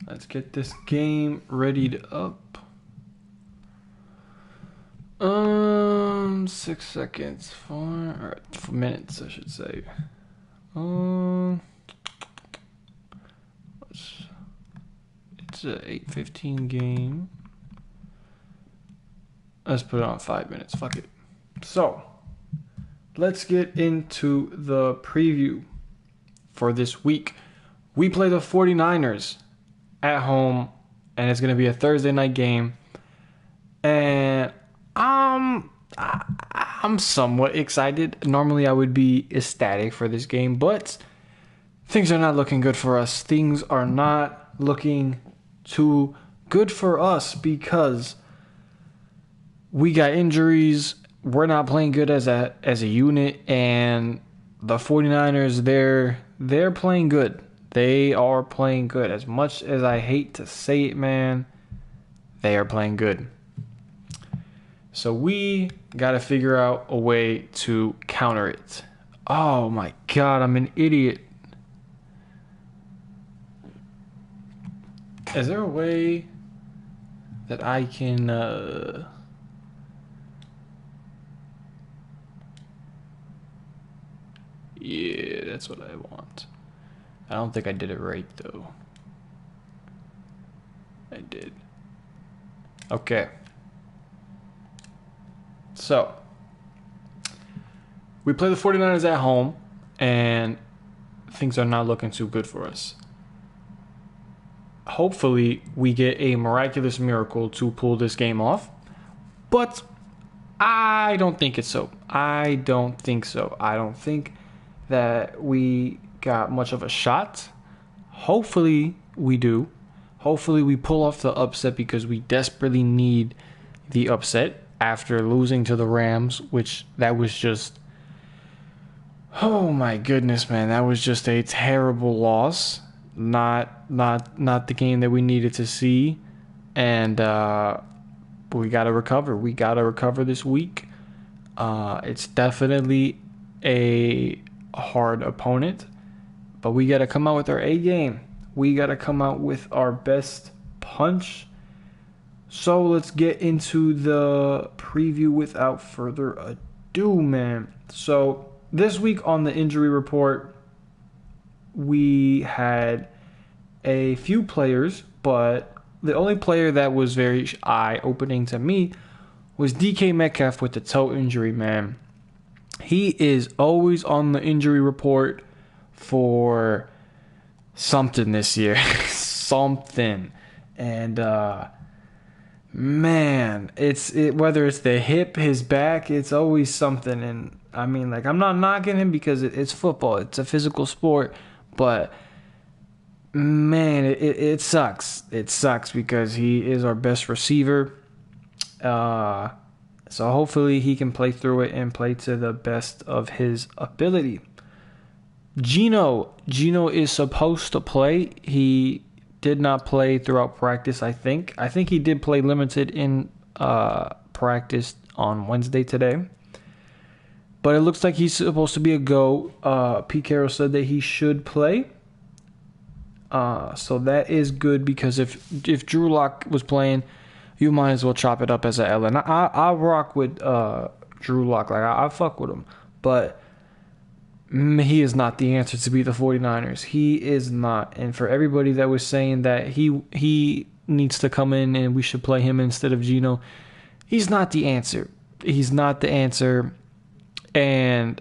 Let's get this game readied up. 6 seconds, 4 minutes, I should say. It's a 8:15 game. Let's put it on 5 minutes. Fuck it. So, let's get into the preview for this week. We play the 49ers at home, and it's going to be a Thursday night game. And I'm somewhat excited. Normally, I would be ecstatic for this game, but things are not looking good for us. Things are not looking too good for us because we got injuries. We're not playing good as a unit, and the 49ers, they're playing good. They are playing good. As much as I hate to say it, man, they are playing good. So we got to figure out a way to counter it. Oh my God, I'm an idiot. Is there a way that I can... Yeah, that's what I want. I don't think I did it right, though. I did. Okay. So, we play the 49ers at home, and things are not looking too good for us. Hopefully, we get a miraculous miracle to pull this game off, but I don't think it's so. I don't think so. I don't think that we got much of a shot. Hopefully we do. Hopefully we pull off the upset because we desperately need the upset after losing to the Rams, which that was just, oh my goodness, man, that was just a terrible loss. Not the game that we needed to see, and we got to recover. We got to recover this week. It's definitely a hard opponent, but we got to come out with our A game. We got to come out with our best punch. So let's get into the preview without further ado, man. So this week on the injury report, we had a few players, but the only player that was very eye-opening to me was DK Metcalf with the toe injury, man. He is always on the injury report for something this year. Something. And, man, whether it's the hip, his back, it's always something. And, I mean, like, I'm not knocking him because it's football. It's a physical sport. But, man, it sucks. It sucks because he is our best receiver. So hopefully he can play through it and play to the best of his ability. Gino is supposed to play. He did not play throughout practice, I think. I think he did play limited in practice on Wednesday today. But it looks like he's supposed to be a go. Pete Carroll said that he should play. So that is good because if Drew Lock was playing, you might as well chop it up as a L. And I rock with Drew Lock. Like, I fuck with him. But he is not the answer to beat the 49ers. He is not. And for everybody that was saying that he needs to come in and we should play him instead of Gino, he's not the answer. He's not the answer. And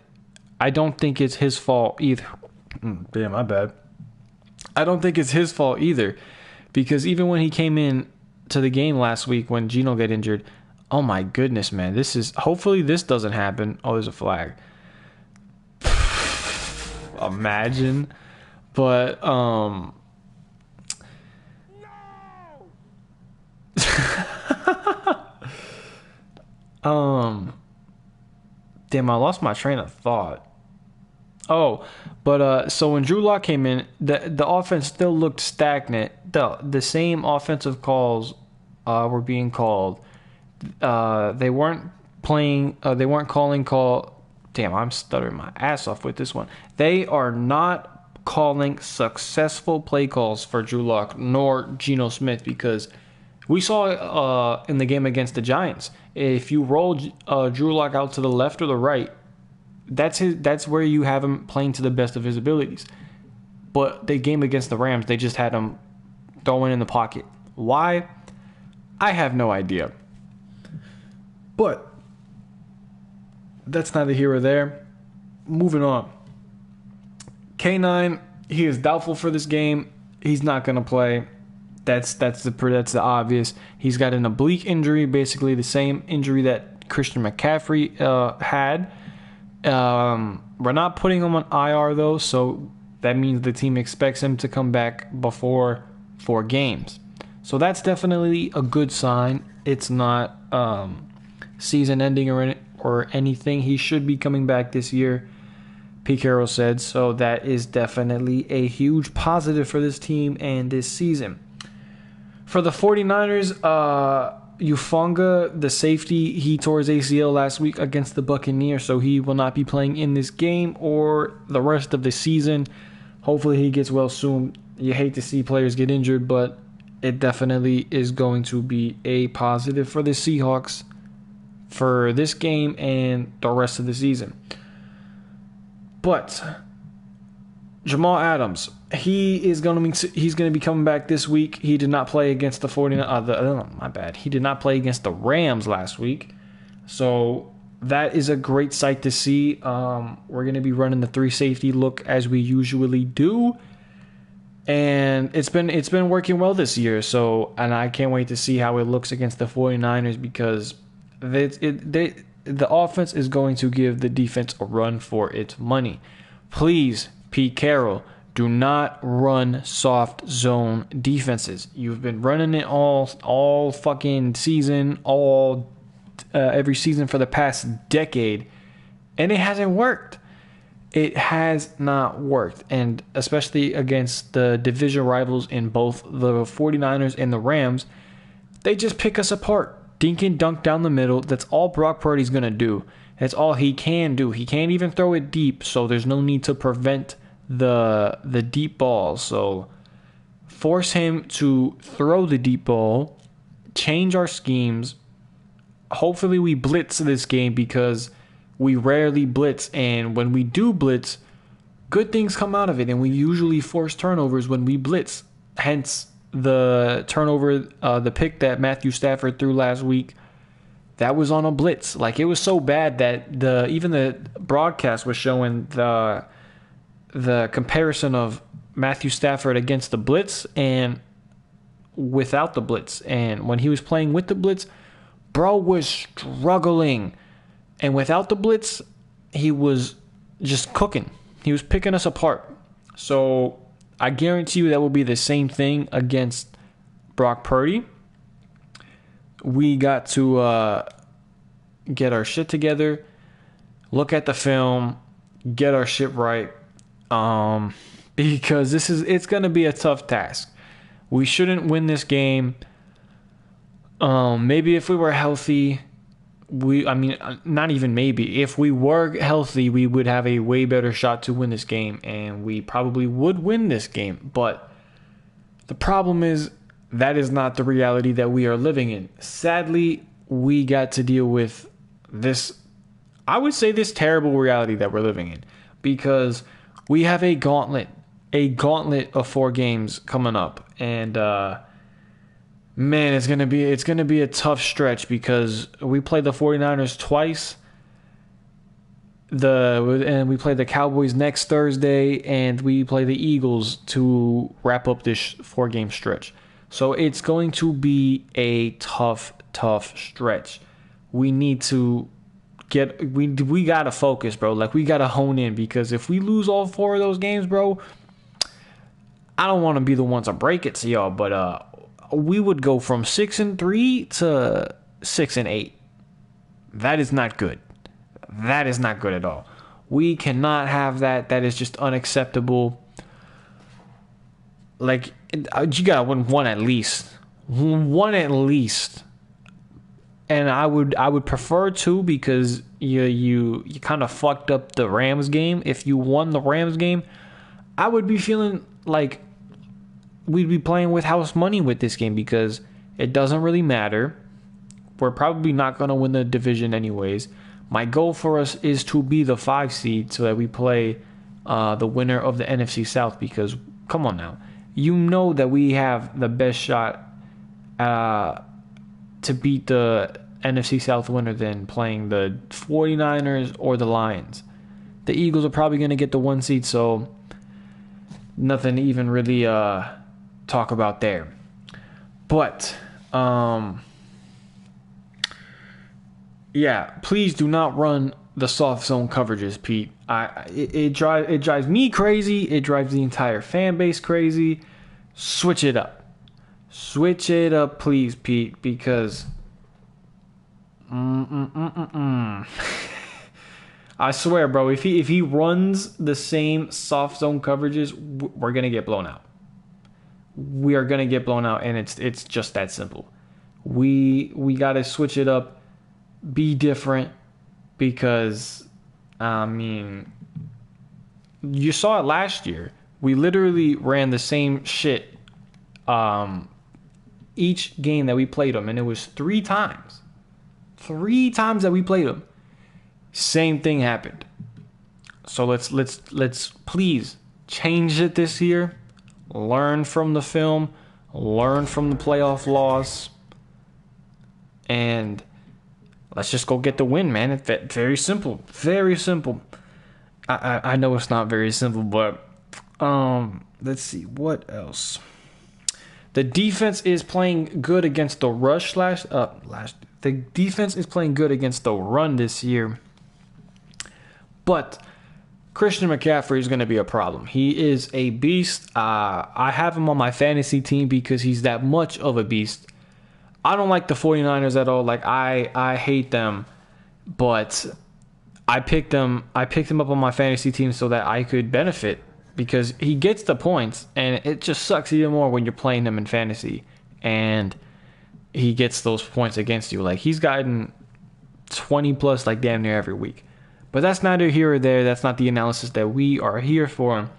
I don't think it's his fault either. Damn, my bad. I don't think it's his fault either. Because even when he came in to the game last week when Gino got injured, oh my goodness, man. Hopefully this doesn't happen. Oh, there's a flag. Imagine. But no! Damn, I lost my train of thought. Oh, but so when Drew Lock came in, the offense still looked stagnant. The same offensive calls were being called. They weren't playing. They weren't calling call. Damn, I'm stuttering my ass off with this one. They are not calling successful play calls for Drew Lock nor Geno Smith, because we saw in the game against the Giants, if you roll Drew Lock out to the left or the right, that's where you have him playing to the best of his abilities. But the game against the Rams, they just had him throwing in the pocket. Why? I have no idea. But that's neither here or there. Moving on. K9, he is doubtful for this game. He's not going to play. That's the obvious. He's got an oblique injury, basically the same injury that Christian McCaffrey had. We're not putting him on IR though, so that means the team expects him to come back before 4 games. So that's definitely a good sign. It's not season ending or anything. He should be coming back this year, Pete Carroll said. So that is definitely a huge positive for this team and this season. For the 49ers, Ufunga, the safety, he tore his ACL last week against the Buccaneers, so he will not be playing in this game or the rest of the season. Hopefully he gets well soon. You hate to see players get injured, but it definitely is going to be a positive for the Seahawks for this game and the rest of the season. But Jamal Adams, he's going to be coming back this week. He did not play against the 49ers. He did not play against the Rams last week. So that is a great sight to see. We're going to be running the 3 safety look as we usually do. And it's been working well this year. So, and I can't wait to see how it looks against the 49ers, because the offense is going to give the defense a run for its money. Please, Pete Carroll, do not run soft zone defenses. You've been running it all fucking season, every season for the past decade, and it hasn't worked. It has not worked, and especially against the division rivals in both the 49ers and the Rams, they just pick us apart. Dink and dunk down the middle. That's all Brock Purdy's going to do. That's all he can do. He can't even throw it deep, so there's no need to prevent the deep ball. So force him to throw the deep ball, change our schemes. Hopefully we blitz this game, because we rarely blitz, and when we do blitz, good things come out of it, and we usually force turnovers when we blitz. Hence the turnover, the pick that Matthew Stafford threw last week, that was on a blitz. Like, it was so bad that even the broadcast was showing the comparison of Matthew Stafford against the blitz and without the blitz. And when he was playing with the blitz, bro was struggling. And without the blitz, he was just cooking. He was picking us apart. So I guarantee you that will be the same thing against Brock Purdy. We got to get our shit together, look at the film, get our shit right, because it's going to be a tough task. We shouldn't win this game. Maybe if we were healthy, not even maybe. If we were healthy, we would have a way better shot to win this game, and we probably would win this game. But the problem is, that is not the reality that we are living in. Sadly, we got to deal with this, I would say, this terrible reality that we're living in, because we have a gauntlet of 4 games coming up, and man, it's gonna be a tough stretch, because we play the 49ers twice. And we play the Cowboys next Thursday, and we play the Eagles to wrap up this 4-game stretch. So it's going to be a tough stretch. We need to we gotta focus, bro. Like, we gotta hone in, because if we lose all 4 of those games, bro, I don't want to be the one to break it to y'all, but we would go from 6-3 to 6-8. That is not good. That is not good at all. We cannot have that. That is just unacceptable. Like, you gotta win one at least. And I would prefer 2, because you kind of fucked up the Rams game. If you won the Rams game, I would be feeling like we'd be playing with house money with this game because it doesn't really matter. We're probably not going to win the division anyways. My goal for us is to be the 5 seed so that we play the winner of the NFC South because, come on now, you know that we have the best shot to beat the NFC South winner than playing the 49ers or the Lions. The Eagles are probably going to get the 1 seed, so nothing to even really talk about there. But, yeah, please do not run the soft zone coverages, Pete. It drives me crazy. It drives the entire fan base crazy. Switch it up. Switch it up, please, Pete, because I swear, bro, if he runs the same soft zone coverages, we're gonna get blown out. We are gonna get blown out, and it's just that simple. We gotta switch it up, be different, because I mean, you saw it last year. We literally ran the same shit each game that we played them, and it was 3 times. 3 times that we played them. Same thing happened. So let's please change it this year. Learn from the film, learn from the playoff loss, and let's just go get the win, man. It's very simple. Very simple. I know it's not very simple, but let's see what else. The defense is playing good against the rush the defense is playing good against the run this year. But Christian McCaffrey is going to be a problem. He is a beast. I have him on my fantasy team because he's that much of a beast. I don't like the 49ers at all. Like I hate them, but I picked him up on my fantasy team so that I could benefit because he gets the points, and it just sucks even more when you're playing him in fantasy and he gets those points against you. Like he's gotten 20 plus like damn near every week. But that's neither here or there. That's not the analysis that we are here for.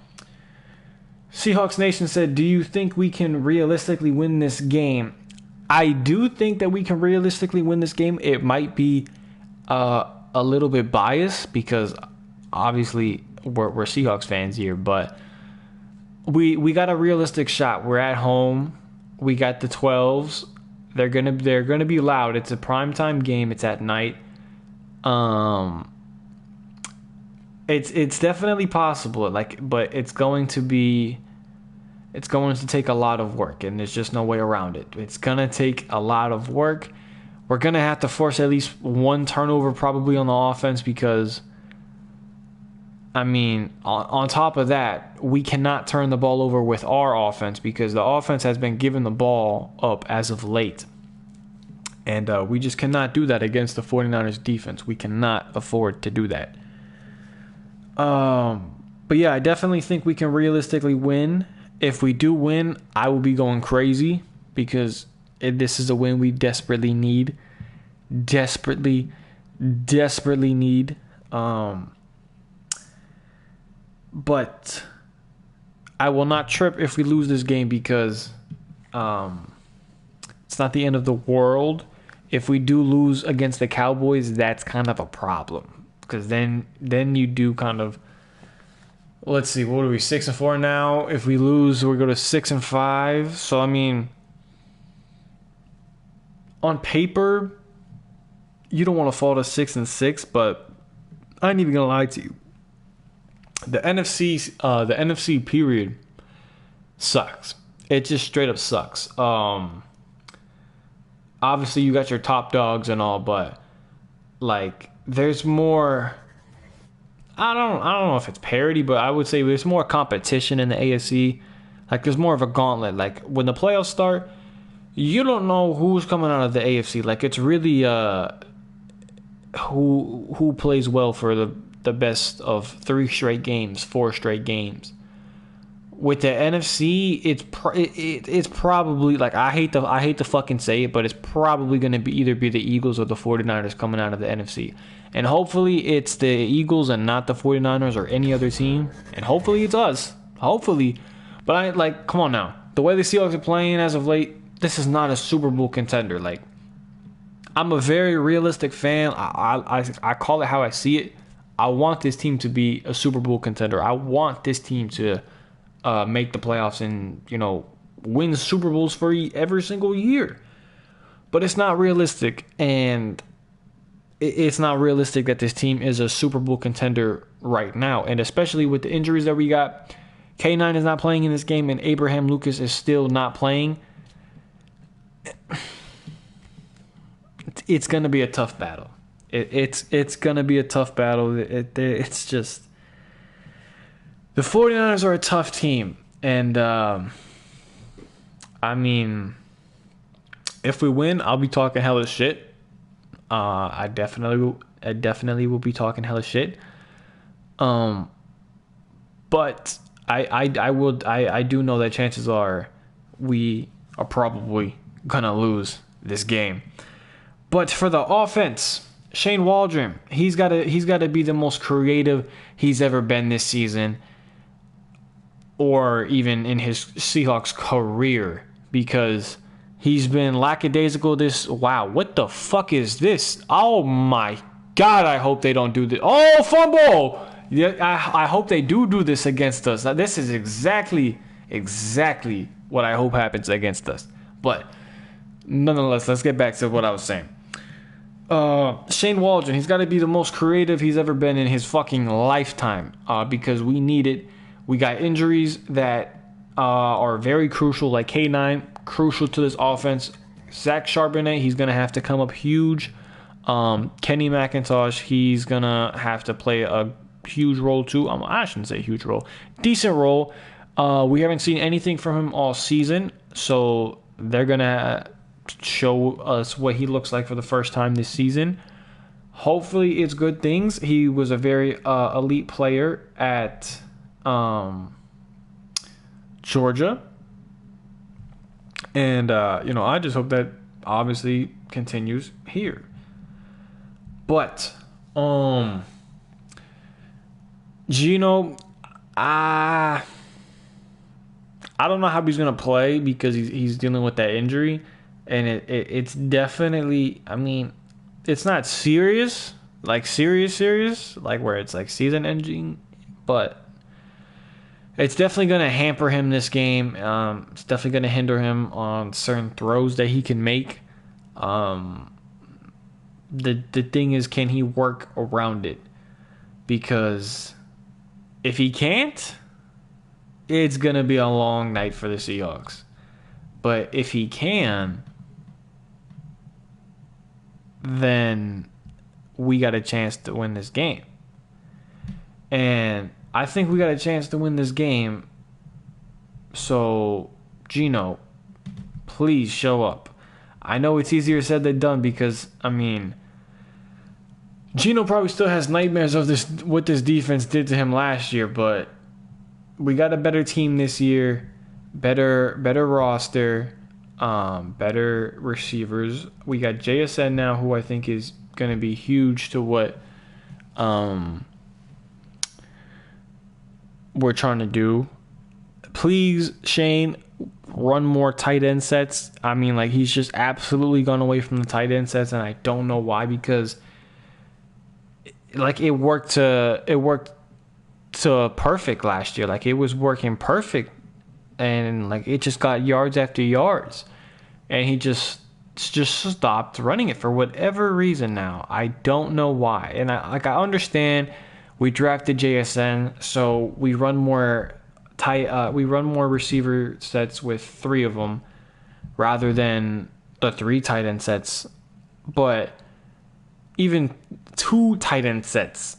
Seahawks Nation said, do you think we can realistically win this game? I do think that we can realistically win this game. It might be a little bit biased because obviously we're Seahawks fans here, but we got a realistic shot. We're at home. We got the 12s. They're gonna be loud. It's a primetime game. It's at night. It's definitely possible. But it's going to take a lot of work, and there's just no way around it. It's gonna take a lot of work. We're gonna have to force at least 1 turnover probably on the offense because, I mean, on top of that, we cannot turn the ball over with our offense because the offense has been giving the ball up as of late. And we just cannot do that against the 49ers defense. We cannot afford to do that. But yeah, I definitely think we can realistically win. If we do win, I will be going crazy because this is a win we desperately need. Desperately need. But I will not trip if we lose this game because it's not the end of the world. If we do lose against the Cowboys, that's kind of a problem because then you do kind of. Let's see, what are we, 6-4 now? If we lose, we go to 6-5. So I mean, on paper, you don't want to fall to 6-6, but I ain't even gonna lie to you. The NFC period sucks. It just straight up sucks. Obviously you got your top dogs and all, but like there's more. I don't know if it's parity, but I would say there's more competition in the AFC. Like there's more of a gauntlet. Like when the playoffs start, you don't know who's coming out of the AFC. Like it's really who plays well for the best of 3 straight games, 4 straight games. With the NFC, it's probably like I hate to fucking say it, but it's probably going to be either the Eagles or the 49ers coming out of the NFC. And hopefully it's the Eagles and not the 49ers or any other team. And hopefully it's us. Hopefully. But I like, come on now. The way the Seahawks are playing as of late, this is not a Super Bowl contender. Like, I'm a very realistic fan. I call it how I see it. I want this team to be a Super Bowl contender. I want this team to make the playoffs and, win Super Bowls for every single year. But it's not realistic, and it's not realistic that this team is a Super Bowl contender right now. And especially with the injuries that we got, K9 is not playing in this game, and Abraham Lucas is still not playing. It's going to be a tough battle. It's going to be a tough battle. It's just... The 49ers are a tough team. And, if we win, I'll be talking hella shit. I definitely will be talking hella shit. But I do know that chances are we are probably gonna lose this game. But for the offense, Shane Waldron, he's got to be the most creative he's ever been this season, or even in his Seahawks career, because he's been lackadaisical wow, what the fuck is this? Oh my God, I hope they don't do this. Oh, fumble! Yeah, I hope they do this against us. Now, this is exactly what I hope happens against us. But nonetheless, let's get back to what I was saying. Shane Waldron, he's got to be the most creative he's ever been in his fucking lifetime, because we need it. We got injuries that are very crucial, like K9, crucial to this offense. Zach Charbonnet, he's going to have to come up huge. Kenny McIntosh, he's going to have to play a huge role too. I shouldn't say huge role. Decent role. We haven't seen anything from him all season, so they're going to show us what he looks like for the first time this season. Hopefully it's good things. He was a very elite player at Georgia. And, I just hope that obviously continues here. But, Gino, I don't know how he's going to play because he's dealing with that injury. And it's definitely, it's not serious, like serious, like where it's like season ending, but it's definitely going to hamper him this game. It's definitely going to hinder him on certain throws that he can make. The thing is, can he work around it? Because if he can't, it's going to be a long night for the Seahawks. But if he can, then we got a chance to win this game. And I think we got a chance to win this game. So, Gino, please show up. I know it's easier said than done because, Gino probably still has nightmares of what this defense did to him last year, but we got a better team this year, better roster, better receivers. We got JSN now, who I think is going to be huge to what we're trying to do. Please, Shane, run more tight end sets. He's just absolutely gone away from the tight end sets, and I don't know why, because it worked to perfect last year. It was working perfect, and it just got yards after yards, and he just stopped running it for whatever reason. Now I don't know why, and I understand we drafted JSN, so we run more receiver sets with 3 of them rather than the 3 tight end sets. But even 2 tight end sets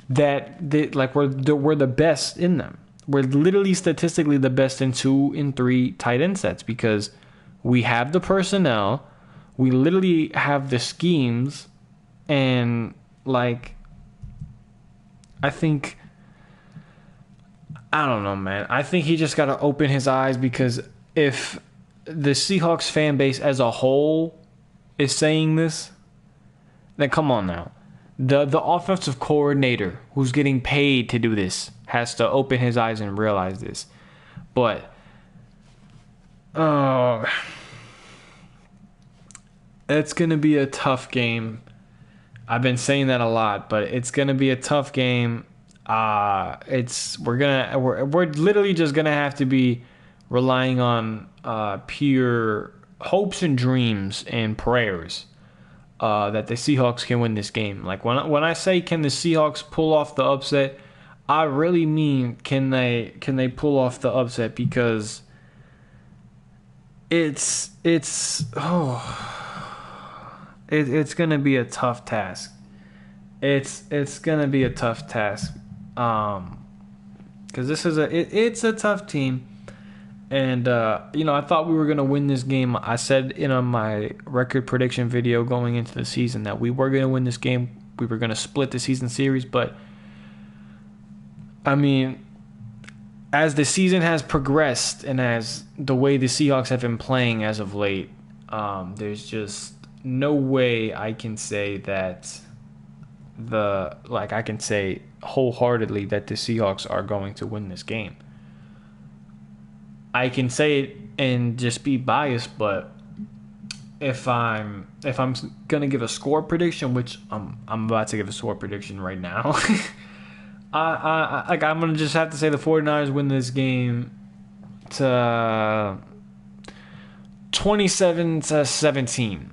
we're the best in them. We're literally statistically the best in 2 and 3 tight end sets because we have the personnel, we literally have the schemes, and I don't know, man. I think he just got to open his eyes, because if the Seahawks fan base as a whole is saying this, then come on now. The offensive coordinator who's getting paid to do this has to open his eyes and realize this. But it's gonna be a tough game. I've been saying that a lot, but it's gonna be a tough game. We're literally just gonna have to be relying on pure hopes and dreams and prayers that the Seahawks can win this game. Like when I say can the Seahawks pull off the upset, I really mean can they pull off the upset, because it's gonna be a tough task. It's gonna be a tough task, because it's a tough team, and I thought we were gonna win this game. I said in my record prediction video going into the season that we were gonna win this game. We were gonna split the season series, but I mean, as the season has progressed and as the way the Seahawks have been playing as of late, there's just no way I can say that I can say wholeheartedly that the Seahawks are going to win this game. I can say it and just be biased, but if I'm gonna give a score prediction, which I'm about to give a score prediction right now, I'm gonna just have to say the 49ers win this game to 27-17.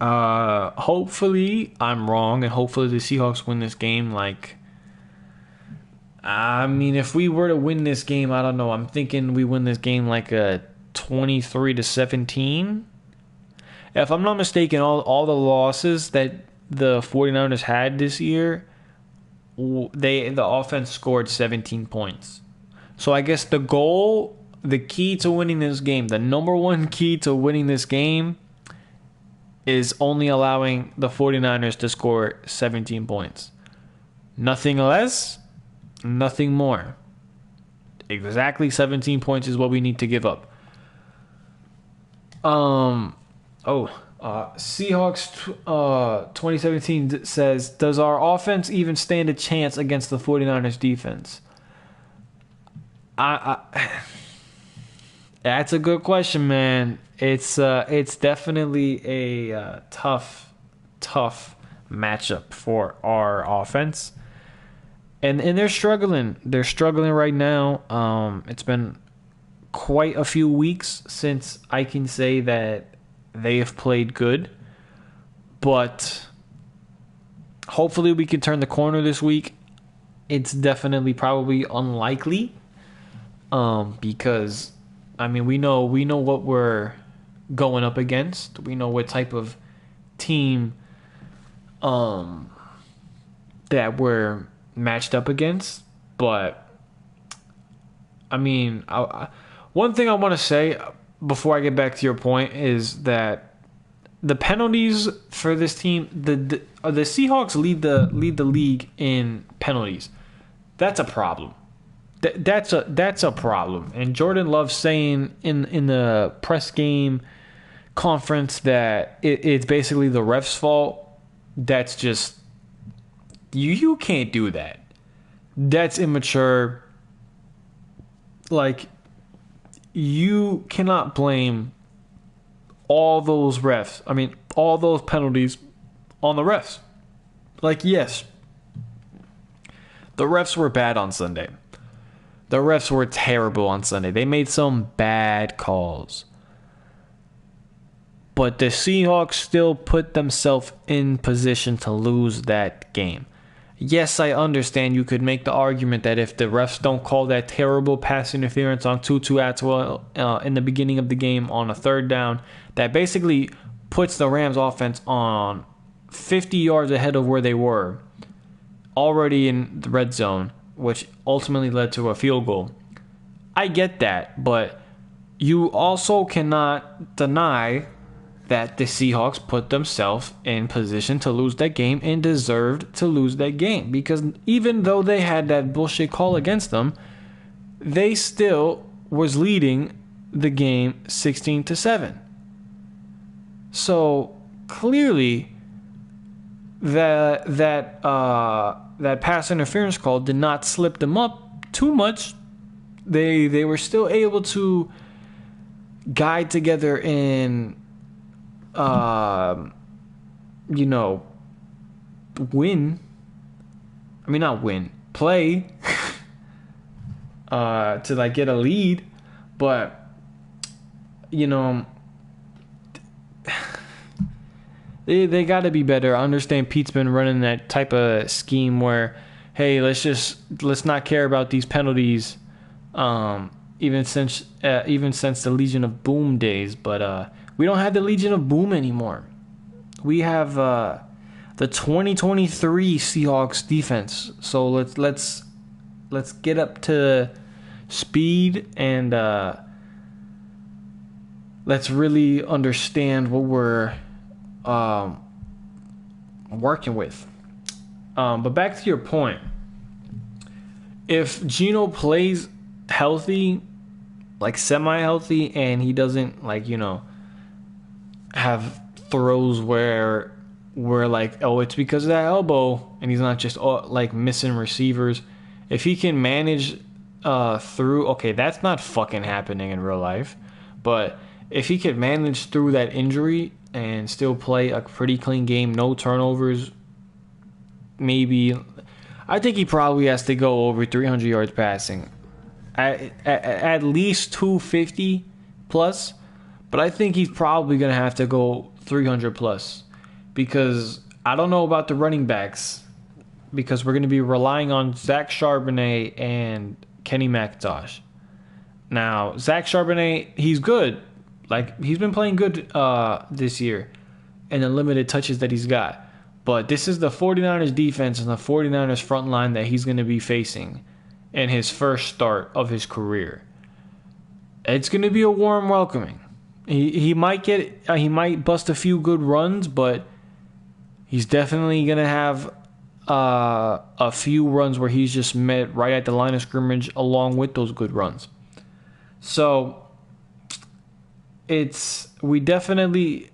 Hopefully I'm wrong, and hopefully the Seahawks win this game. If we were to win this game, I don't know. I'm thinking we win this game like a 23-17. If I'm not mistaken, all the losses that the 49ers had this year, the offense scored 17 points. So I guess the key to winning this game, the number one key to winning this game, is only allowing the 49ers to score 17 points. Nothing less, nothing more. Exactly 17 points is what we need to give up. Seahawks 2017 says, does our offense even stand a chance against the 49ers defense? That's a good question, man. It's definitely a tough matchup for our offense, and they're struggling. They're struggling right now. It's been quite a few weeks since I can say that they have played good, but hopefully we can turn the corner this week. It's definitely probably unlikely, because we know what we're going up against. We know what type of team that we're matched up against. But one thing I want to say before I get back to your point is that the penalties for this team, the Seahawks lead the league in penalties. That's a problem. That's a problem. And Jordan Love saying in the press game conference that it's basically the ref's fault. That's just you can't do that. That's immature. You cannot blame all those refs. All those penalties on the refs. Yes, the refs were bad on Sunday. The refs were terrible on Sunday. They made some bad calls. But the Seahawks still put themselves in position to lose that game. Yes, I understand you could make the argument that if the refs don't call that terrible pass interference on Tutu Atwell in the beginning of the game on a third down, that basically puts the Rams offense on 50 yards ahead of where they were, already in the red zone, which ultimately led to a field goal. I get that, but you also cannot deny that the Seahawks put themselves in position to lose that game and deserved to lose that game, because even though they had that bullshit call against them, they still was leading the game 16-7. So clearly that pass interference call did not slip them up too much. They were still able to guide together and win. I mean, not win, play to like get a lead, but they got to be better. I understand Pete's been running that type of scheme where, hey, let's not care about these penalties, even since the Legion of Boom days. But we don't have the Legion of Boom anymore. We have the 2023 Seahawks defense. So let's get up to speed and let's really understand what we're working with. But back to your point, if Geno plays healthy, like semi-healthy, and he doesn't have throws where we're like, oh, it's because of that elbow, and he's not just like missing receivers. If he can manage through, okay, that's not fucking happening in real life, but if he could manage through that injury and still play a pretty clean game, no turnovers, maybe, I think he probably has to go over 300 yards passing, at least 250 plus, but I think he's probably going to have to go 300 plus, because I don't know about the running backs, because we're going to be relying on Zach Charbonnet and Kenny McIntosh. Now, Zach Charbonnet, he's good. Like, he's been playing good this year in the limited touches that he's got. But this is the 49ers defense and the 49ers front line that he's going to be facing in his first start of his career. It's going to be a warm welcoming. He might bust a few good runs, but he's definitely going to have a few runs where he's just met right at the line of scrimmage along with those good runs. So we definitely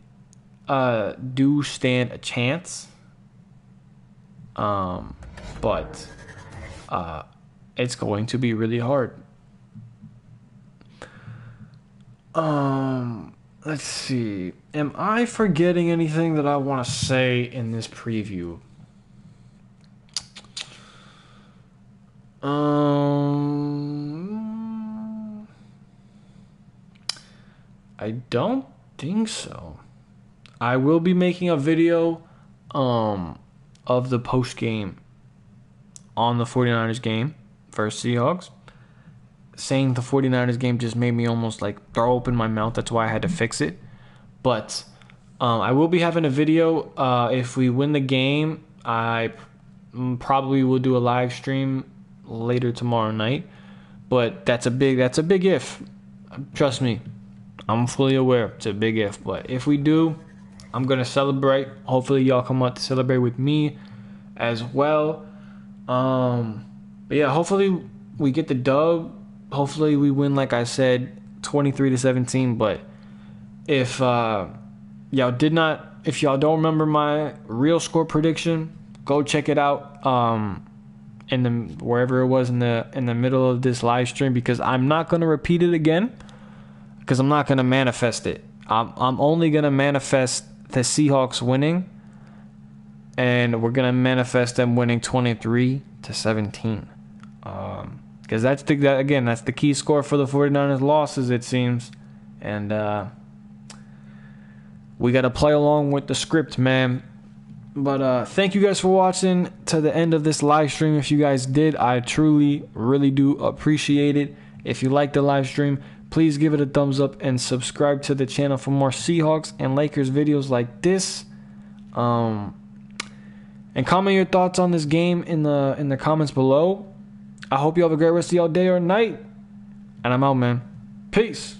do stand a chance, but it's going to be really hard. Let's see. Am I forgetting anything that I want to say in this preview? I don't think so. I will be making a video of the post game on the 49ers game versus Seahawks. Saying the 49ers game just made me almost like throw open my mouth. That's why I had to fix it. But I will be having a video. If we win the game, I probably will do a live stream later tomorrow night. But that's a big if. Trust me. I'm fully aware it's a big if. But if we do, I'm going to celebrate. Hopefully y'all come out to celebrate with me as well. But yeah, hopefully we get the dub. Hopefully we win, like I said, 23-17. But if y'all don't remember my real score prediction, go check it out wherever it was in the middle of this live stream, because I'm not going to repeat it again, because I'm not going to manifest it. I'm only going to manifest the Seahawks winning, and we're going to manifest them winning 23-17. Because that's the key score for the 49ers losses, it seems. And we got to play along with the script, man. But thank you guys for watching to the end of this live stream. If you guys did, I truly, really do appreciate it. If you like the live stream, please give it a thumbs up and subscribe to the channel for more Seahawks and Lakers videos like this. And comment your thoughts on this game in the comments below. I hope you have a great rest of your day or night. And I'm out, man. Peace.